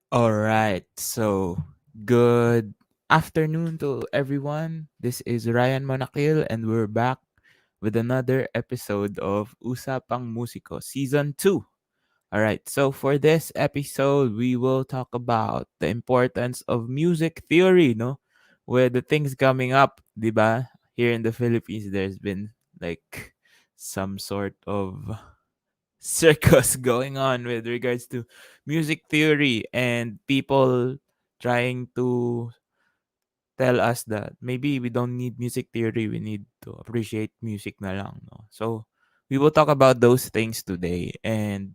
All right. So, good afternoon to everyone. This is Ryan Monakil, and we're back with another episode of Usapang Musiko Season 2. All right. So, for this episode, we will talk about the importance of music theory, no? With the things coming up, diba? Here in the Philippines, there's been like some sort of circus going on with regards to music theory and people trying to tell us that maybe we don't need music theory, we need to appreciate music na lang, no? So we will talk about those things today, and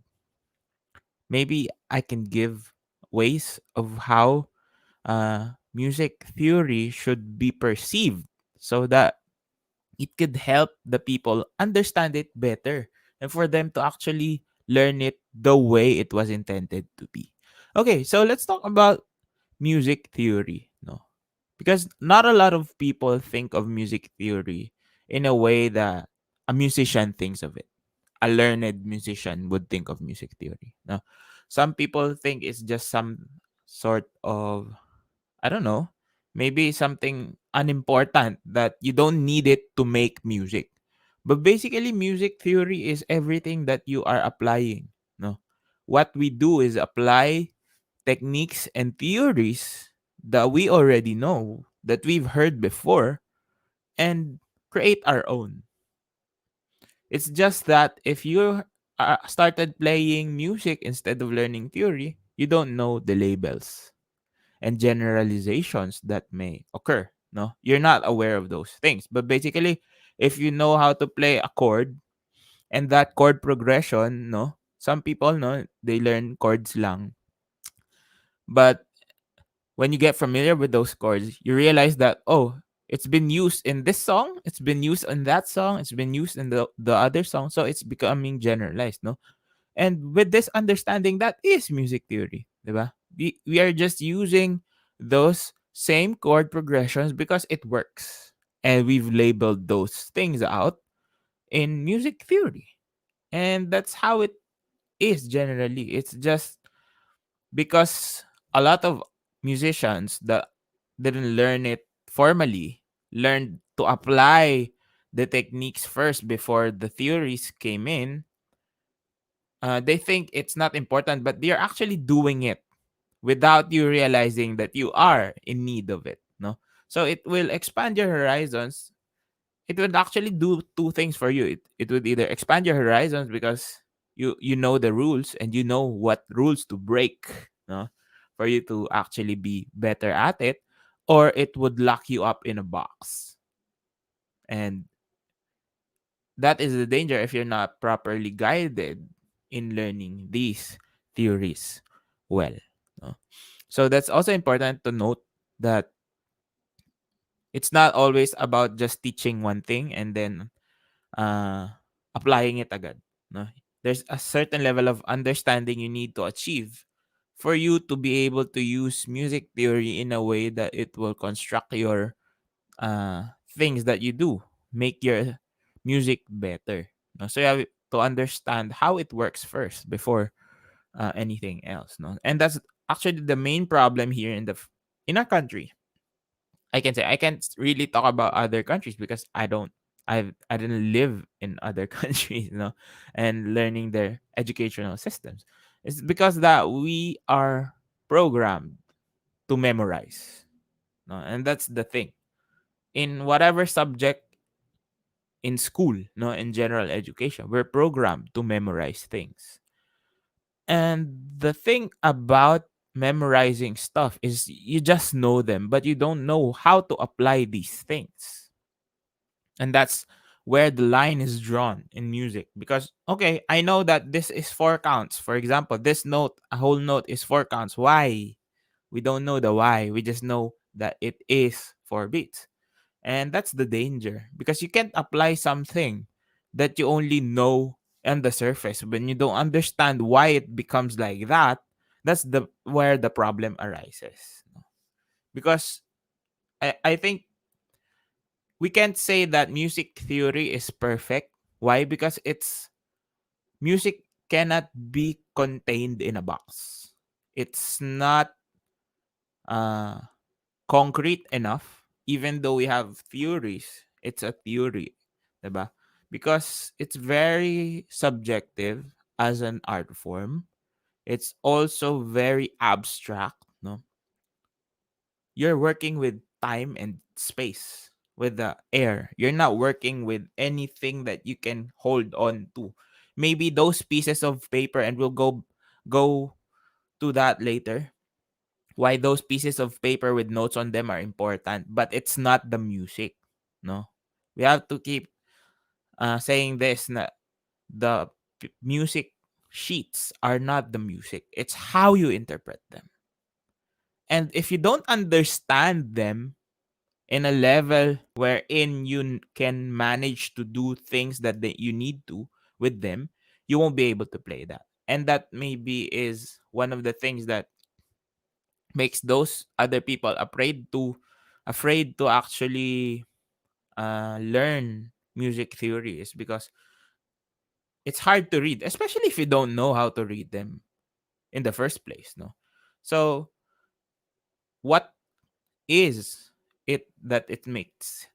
maybe I can give ways of how music theory should be perceived so that it could help the people understand it better and for them to actually learn it the way it was intended to be. Okay, so let's talk about music theory, no? Because not a lot of people think of music theory in a way that a musician thinks of it. A learned musician would think of music theory. No. Some people think it's just some sort of, I don't know, maybe something unimportant that you don't need it to make music. But basically, music theory is everything that you are applying. No, what we do is apply techniques and theories that we already know, that we've heard before, and create our own. It's just that if you started playing music instead of learning theory, you don't know the labels and generalizations that may occur. No, you're not aware of those things. But basically, if you know how to play a chord and that chord progression, no, some people no, they learn chords lang. But when you get familiar with those chords, you realize that oh, it's been used in this song, it's been used in that song, it's been used in the other song, so it's becoming generalized, no? And with this understanding, that is music theory, diba? We are just using those same chord progressions because it works. And we've labeled those things out in music theory. And that's how it is generally. It's just because a lot of musicians that didn't learn it formally learned to apply the techniques first before the theories came in. They think it's not important, but they're actually doing it without you realizing that you are in need of it. No, so it will expand your horizons. It would actually do two things for you. It would either expand your horizons because you know the rules and you know what rules to break, no, for you to actually be better at it, or it would lock you up in a box. And that is the danger if you're not properly guided in learning these theories well. No? So that's also important to note that it's not always about just teaching one thing and then uh, applying it agad. No? There's a certain level of understanding you need to achieve for you to be able to use music theory in a way that it will construct your things that you do, make your music better. No? So you have to understand how it works first before anything else. No? And that's actually the main problem here in our country. I can say I can't really talk about other countries because I didn't live in other countries, and learning their educational systems. It's because that we are programmed to memorize, no, and that's the thing. In whatever subject in school, no, in general education, we're programmed to memorize things. And the thing about memorizing stuff is you just know them, but you don't know how to apply these things. And that's where the line is drawn in music. Because, okay, I know that this is four counts. For example, this note, a whole note is four counts. Why? We don't know the why. We just know that it is four beats. And that's the danger because you can't apply something that you only know on the surface when you don't understand why it becomes like that. That's the where the problem arises. Because I think we can't say that music theory is perfect. Why? Because it's music cannot be contained in a box. It's not uh, concrete enough, even though we have theories. It's a theory, diba? Because it's very subjective as an art form. It's also very abstract, no? You're working with time and space, with the air. You're not working with anything that you can hold on to. Maybe those pieces of paper, and we'll go to that later. Why those pieces of paper with notes on them are important, but it's not the music. No, we have to keep saying this. Na the music sheets are not the music. It's how you interpret them. And if you don't understand them in a level wherein you can manage to do things that you need to with them, you won't be able to play that. And that maybe is one of the things that makes those other people afraid to actually learn music theory, is because it's hard to read, especially if you don't know how to read them in the first place. No, so what is it that makes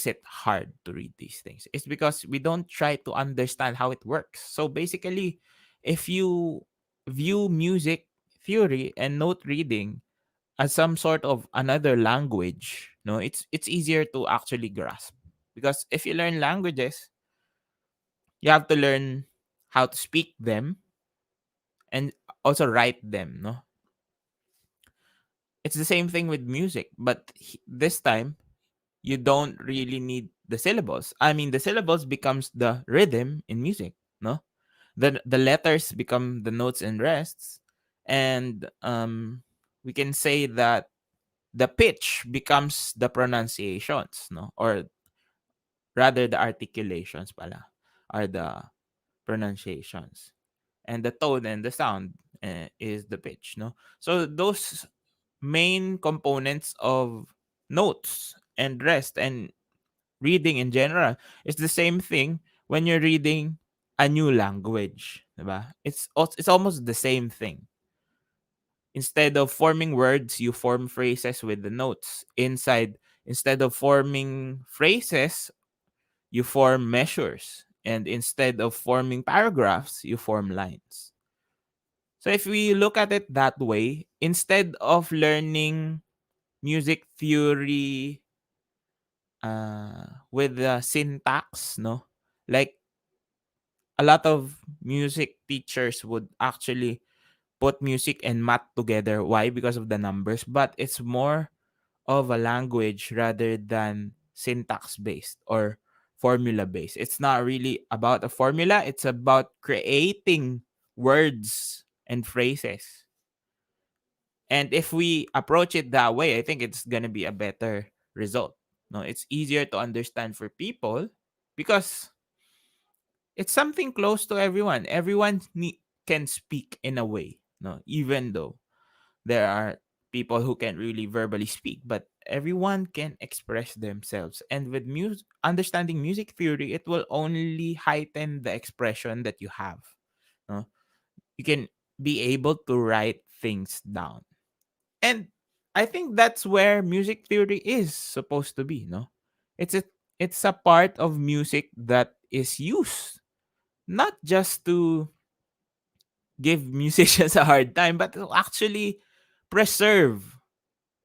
it hard to read these things? It's because we don't try to understand how it works. So basically, if you view music theory and note reading as some sort of another language, no, it's easier to actually grasp. Because if you learn languages, you have to learn how to speak them and also write them, no. It's the same thing with music, but this time you don't really need the syllables. I mean, the syllables becomes the rhythm in music, no? The letters become the notes and rests, and we can say that the pitch becomes the pronunciations, no? Or rather the articulations pala are the pronunciations. And the tone and the sound is the pitch, no? So those main components of notes and rest and reading in general is the same thing when you're reading a new language, diba? It's almost the same thing. Instead of forming words, you form phrases with the notes inside. Instead of forming phrases, you form measures, and instead of forming paragraphs, you form lines. So if we look at it that way, instead of learning music theory with the syntax, no, like a lot of music teachers would actually put music and math together. Why? Because of the numbers, but it's more of a language rather than syntax based or formula based. It's not really about a formula, it's about creating words and phrases. And if we approach it that way, I think it's going to be a better result. No, it's easier to understand for people because it's something close to everyone. Everyone can speak in a way, no, even though there are people who can really verbally speak, but everyone can express themselves. And with understanding music theory, it will only heighten the expression that you have. No? You can be able to write things down. And I think that's where music theory is supposed to be, no? It's a it's a part of music that is used not just to give musicians a hard time, but to actually preserve,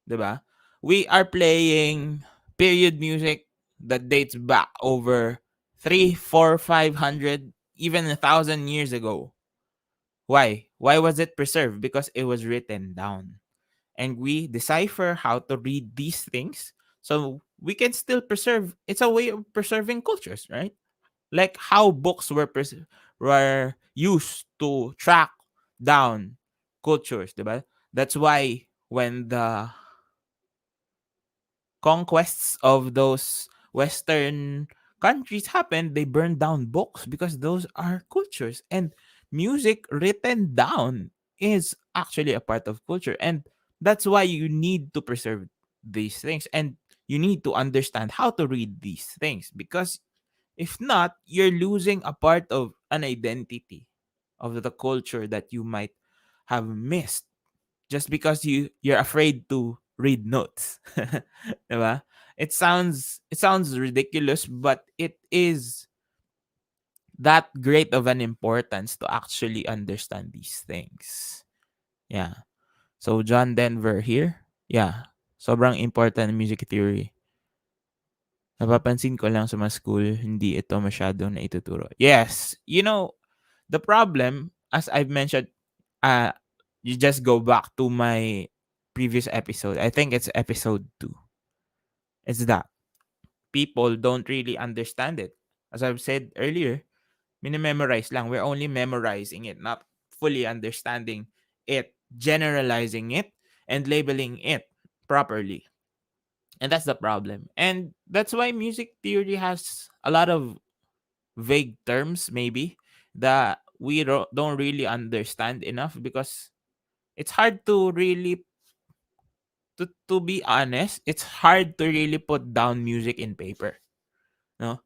diba? We are playing period music that dates back over 3, 4, 500, even 1,000 years ago. Why? Why was it preserved? Because it was written down. And we decipher how to read these things so we can still preserve. It's a way of preserving cultures, right? Like how books were used to track down cultures, diba? That's why when the conquests of those Western countries happened, they burned down books because those are cultures. And music written down is actually a part of culture. And that's why you need to preserve these things. And you need to understand how to read these things, because if not, you're losing a part of an identity of the culture that you might have missed. just because you're afraid to read notes. Diba? It sounds ridiculous, but it is that great of an importance to actually understand these things. Yeah. So John Denver here. Yeah. Sobrang important ng music theory. Napapansin ko lang sa mga school, hindi ito masyadong naituturo. Yes. The problem, as I've mentioned, uh, you just go back to my previous episode. I think it's episode 2. It's that people don't really understand it. As I've said earlier, minimemorize lang. We're only memorizing it, not fully understanding it, generalizing it, and labeling it properly. And that's the problem. And that's why music theory has a lot of vague terms, maybe, that we don't really understand enough, because it's hard to really, to be honest, it's hard to really put down music in paper. No?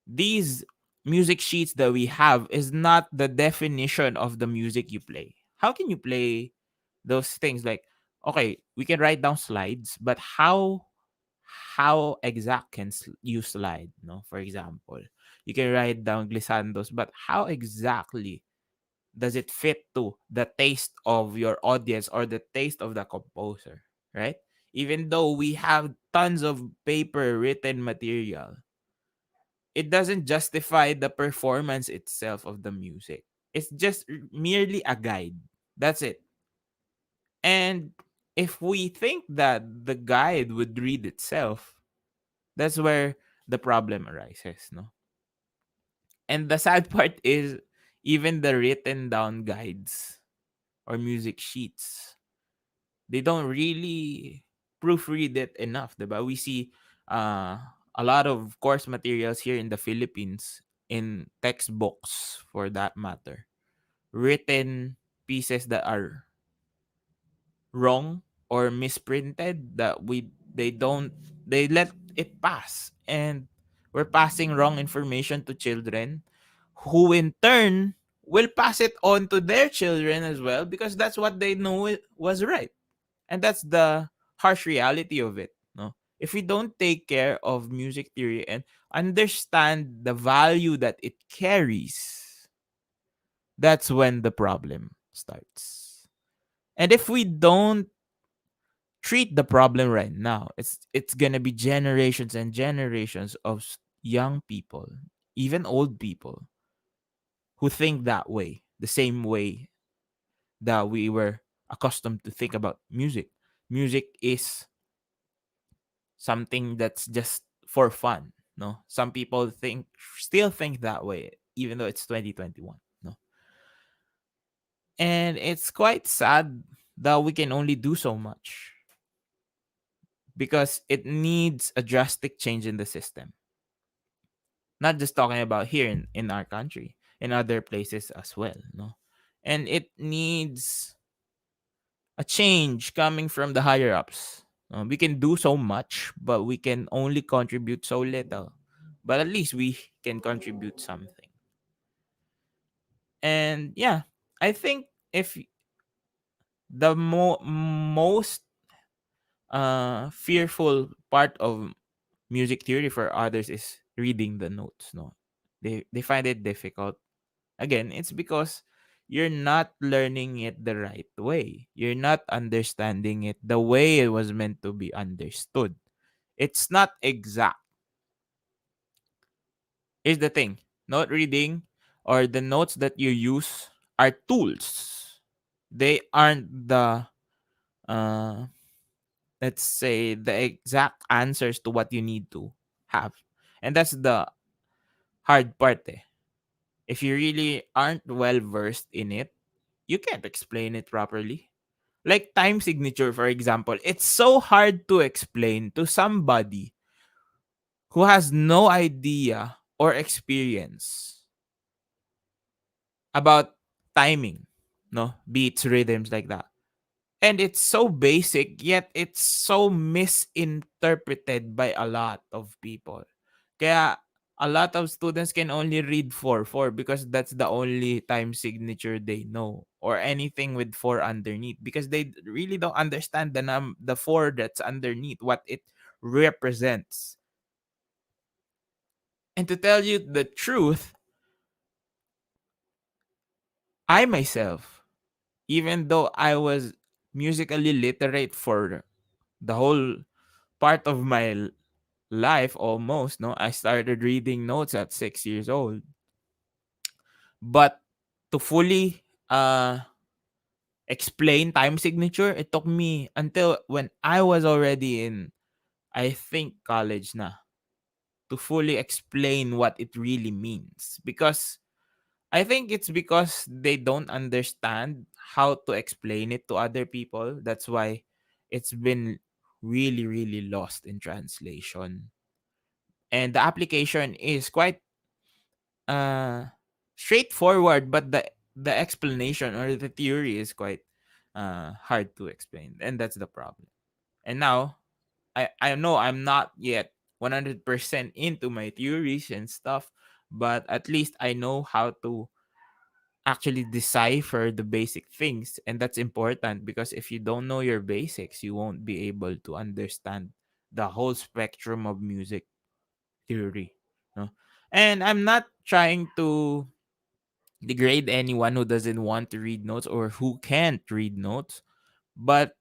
These music sheets that we have is not the definition of the music you play. How can you play those things? Like, okay, we can write down slides, but how exact can you slide? No, for example, you can write down glissandos, but how exactly does it fit to the taste of your audience or the taste of the composer, right? Even though we have tons of paper written material, it doesn't justify the performance itself of the music. It's just merely a guide. That's it. And if we think that the guide would read itself, that's where the problem arises, no? And the sad part is, even the written down guides or music sheets, they don't really proofread it enough, diba? We see uh, a lot of course materials here in the Philippines, in textbooks for that matter, written pieces that are wrong or misprinted, that they let it pass, and we're passing wrong information to children, who in turn will pass it on to their children as well, because that's what they know it was right. And that's the harsh reality of it, no? If we don't take care of music theory and understand the value that it carries, that's when the problem starts. And if we don't treat the problem right now, it's gonna be generations and generations of young people, even old people, who think that way, the same way that we were accustomed to think about music. Music is something that's just for fun, no? Some people still think that way, even though it's 2021, no? And it's quite sad that we can only do so much, because it needs a drastic change in the system. Not just talking about here in our country, in other places as well, no? And it needs a change coming from the higher ups. We can do so much, but we can only contribute so little. But at least we can contribute something. And yeah, I think if the most fearful part of music theory for others is reading the notes, no? They find it difficult. Again, it's because you're not learning it the right way. You're not understanding it the way it was meant to be understood. It's not exact. Here's the thing. Note reading, or the notes that you use, are tools. They aren't the uh let's say the exact answers to what you need to have. And that's the hard part, eh. If you really aren't well versed in it, you can't explain it properly. Like time signature, for example, it's so hard to explain to somebody who has no idea or experience about timing, no? Beats, rhythms, like that. And it's so basic, yet it's so misinterpreted by a lot of people. Kaya A lot of students can only read 4 4 because that's the only time signature they know, or anything with 4 underneath, because they really don't understand the 4 that's underneath, what it represents. And to tell you the truth, I myself, even though I was musically literate for the whole part of my life almost, no, I started reading notes at 6 years old. But to fully explain time signature, it took me until when I was already in, I think, college na, to fully explain what it really means. Because I think it's because they don't understand how to explain it to other people. That's why it's been really, really lost in translation. And the application is quite uh straightforward, but the explanation or the theory is quite hard to explain, and that's the problem. And now I know I'm not yet 100% into my theories and stuff, but at least I know how to actually decipher the basic things, and that's important, because if you don't know your basics, you won't be able to understand the whole spectrum of music theory, no? And I'm not trying to degrade anyone who doesn't want to read notes or who can't read notes, but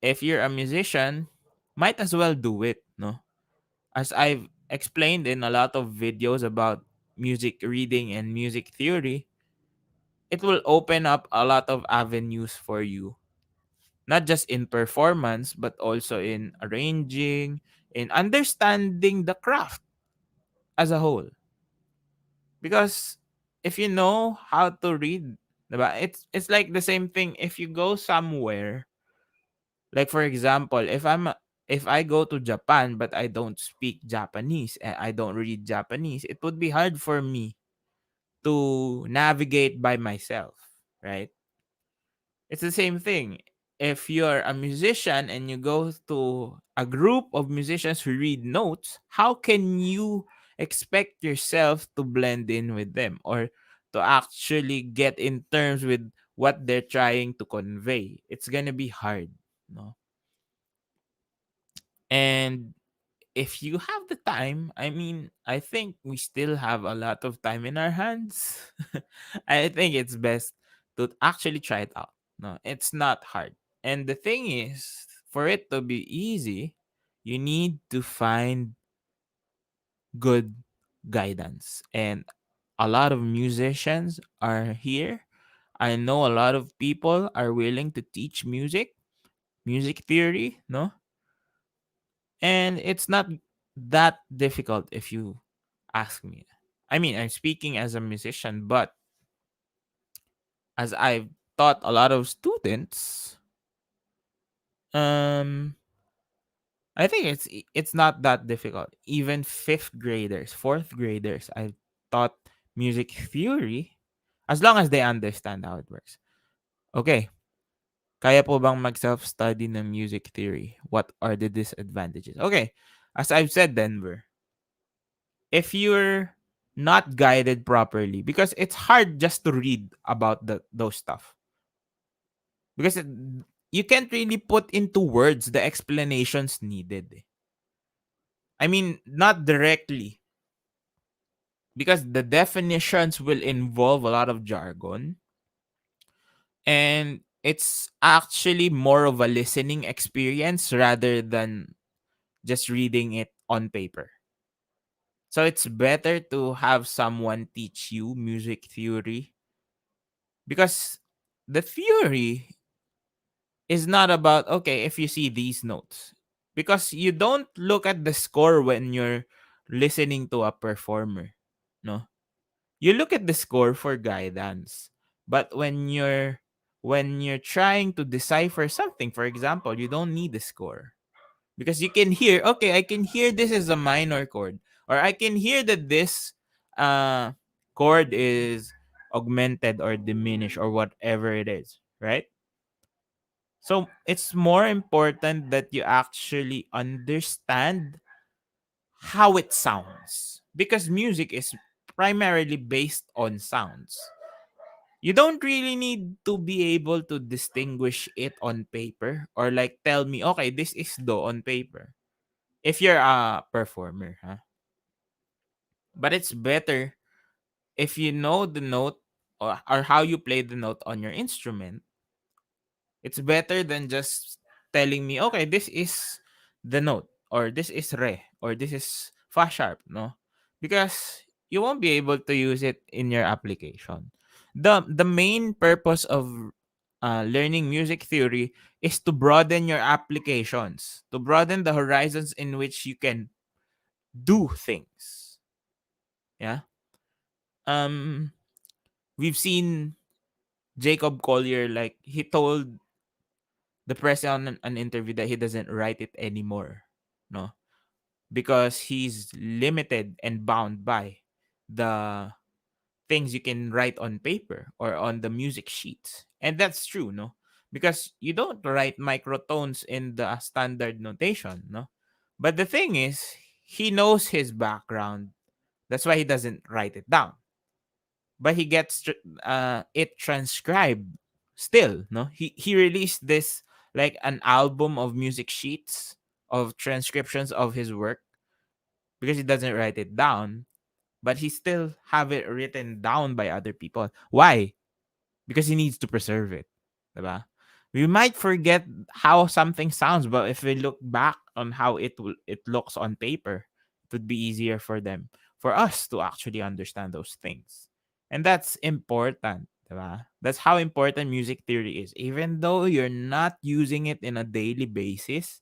if you're a musician, might as well do it, no? As I've explained in a lot of videos about music reading and music theory, it will open up a lot of avenues for you, not just in performance, but also in arranging, in understanding the craft as a whole. Because if you know how to read, diba? It's like the same thing if you go somewhere. Like for example, if I go to Japan but I don't speak Japanese and I don't read Japanese, it would be hard for me to navigate by myself, right? It's the same thing. If you're a musician and you go to a group of musicians who read notes, how can you expect yourself to blend in with them, or to actually get in terms with what they're trying to convey? It's gonna be hard, no? And if you have the time, I mean, I think we still have a lot of time in our hands. I think it's best to actually try it out. No, it's not hard. And the thing is, for it to be easy, you need to find good guidance. And a lot of musicians are here. I know a lot of people are willing to teach music theory, no? And it's not that difficult if you ask me. I mean, I'm speaking as a musician, but as I've taught a lot of students, um, I think it's not that difficult. Even fifth graders, fourth graders, I've taught music theory as long as they understand how it works. Okay, kaya po bang mag-self-study ng music theory? What are the disadvantages? Okay, as I've said, Denver, if you're not guided properly, because it's hard just to read about those stuff, because you can't really put into words the explanations needed, eh. I mean, not directly, because the definitions will involve a lot of jargon, and it's actually more of a listening experience rather than just reading it on paper. So it's better to have someone teach you music theory, because the theory is not about, okay, if you see these notes, because you don't look at the score when you're listening to a performer, no, you look at the score for guidance. But when you're trying to decipher something, for example, you don't need the score, because you can hear, okay, I can hear this is a minor chord, or I can hear that this uh chord is augmented or diminished or whatever it is, right? So it's more important that you actually understand how it sounds, because music is primarily based on sounds. You don't really need to be able to distinguish it on paper or like tell me, okay, this is do on paper. If you're a performer, huh? But it's better if you know the note or how you play the note on your instrument. It's better than just telling me, okay, this is the note, or this is re, or this is fa sharp, no? Because you won't be able to use it in your application. The main purpose of learning music theory is to broaden your applications, to broaden the horizons in which you can do things. Yeah. Um, we've seen Jacob Collier, like he told the press on an interview that he doesn't write it anymore, no, because he's limited and bound by the things you can write on paper or on the music sheets. And that's true, no, because you don't write microtones in the standard notation, no. But the thing is, he knows his background, that's why he doesn't write it down, but he gets it transcribed still, no. He released this like an album of music sheets of transcriptions of his work because he doesn't write it down, but he still have it written down by other people. Why? Because he needs to preserve it, diba? We might forget how something sounds, but if we look back on how it looks on paper, it would be easier for us to actually understand those things. And that's important, diba? That's how important music theory is. Even though you're not using it in a daily basis,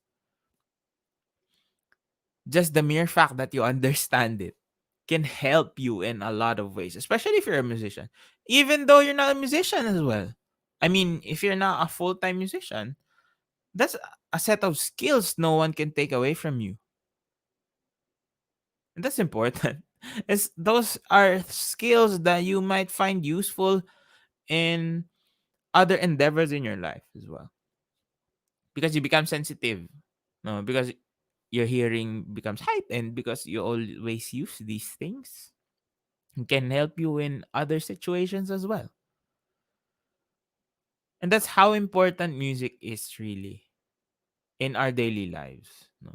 just the mere fact that you understand it can help you in a lot of ways, especially if you're a musician. Even though you're not a musician as well. I mean, if you're not a full-time musician, that's a set of skills no one can take away from you. And that's important. Those are skills that you might find useful in other endeavors in your life as well. Because you become sensitive. No, because your hearing becomes heightened because you always use these things. It can help you in other situations as well. And that's how important music is really in our daily lives. No,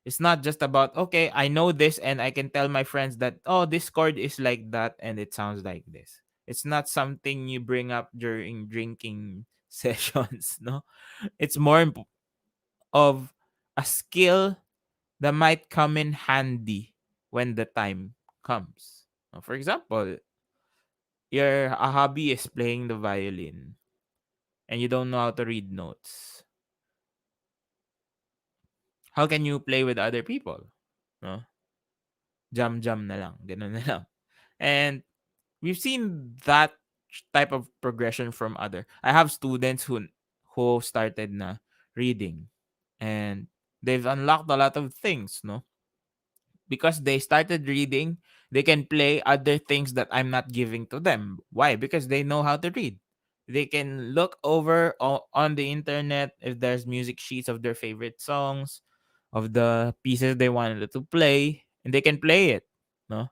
it's not just about, okay, I know this and I can tell my friends that, oh, this chord is like that and it sounds like this. It's not something you bring up during drinking sessions. No, it's more of a skill that might come in handy when the time comes. For example, your a hobby is playing the violin and you don't know how to read notes. How can you play with other people? No? Jam na lang, ganun na lang. And we've seen that type of progression from other. I have students who started na reading and they've unlocked a lot of things, no? Because they started reading, they can play other things that I'm not giving to them. Why? Because they know how to read. They can look over on the internet if there's music sheets of their favorite songs, of the pieces they wanted to play, and they can play it. No?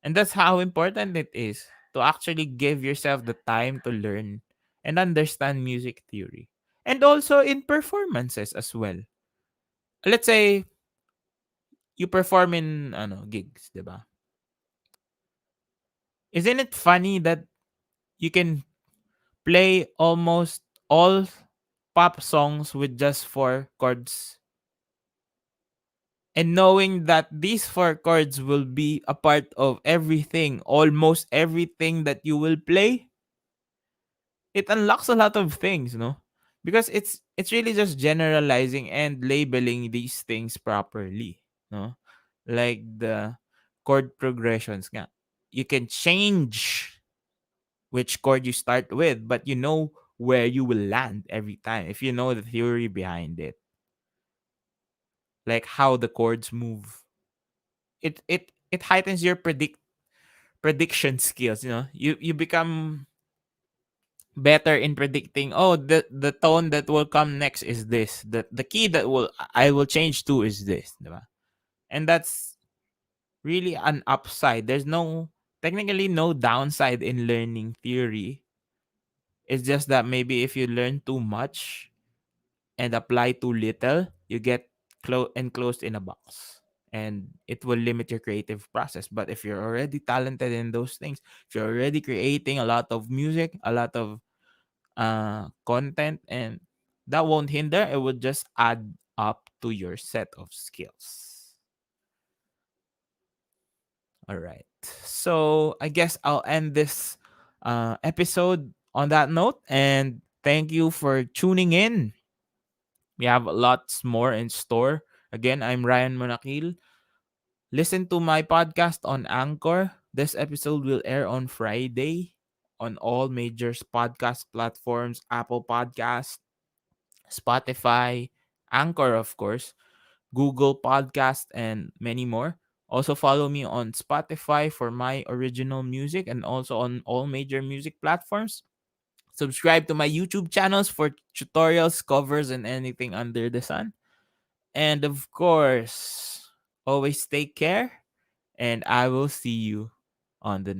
And that's how important it is to actually give yourself the time to learn and understand music theory. And also in performances as well. Let's say you perform in gigs, 'di ba? Isn't it funny that you can play almost all pop songs with just four chords? And knowing that these four chords will be a part of everything, almost everything that you will play, it unlocks a lot of things, no? Because it's really just generalizing and labeling these things properly, no? Like the chord progressions nga. You can change which chord you start with, but you know where you will land every time if you know the theory behind it. Like how the chords move. It heightens your prediction skills, you know. You become better in predicting, oh, the tone that will come next is this. The key that will I will change to is this, diba? And that's really an upside. There's no technically no downside in learning theory. It's just that maybe if you learn too much and apply too little, you get enclosed in a box. And it will limit your creative process. But if you're already talented in those things, if you're already creating a lot of music, a lot of content, and that won't hinder, it would just add up to your set of skills. All right. So I guess I'll end this episode on that note. And thank you for tuning in. We have lots more in store. Again, I'm Ryan Monakil. Listen to my podcast on Anchor. This episode will air on Friday on all major podcast platforms: Apple Podcast, Spotify, Anchor, of course, Google Podcast, and many more. Also, follow me on Spotify for my original music and also on all major music platforms. Subscribe to my YouTube channels for tutorials, covers, and anything under the sun. And of course, always take care, and I will see you on the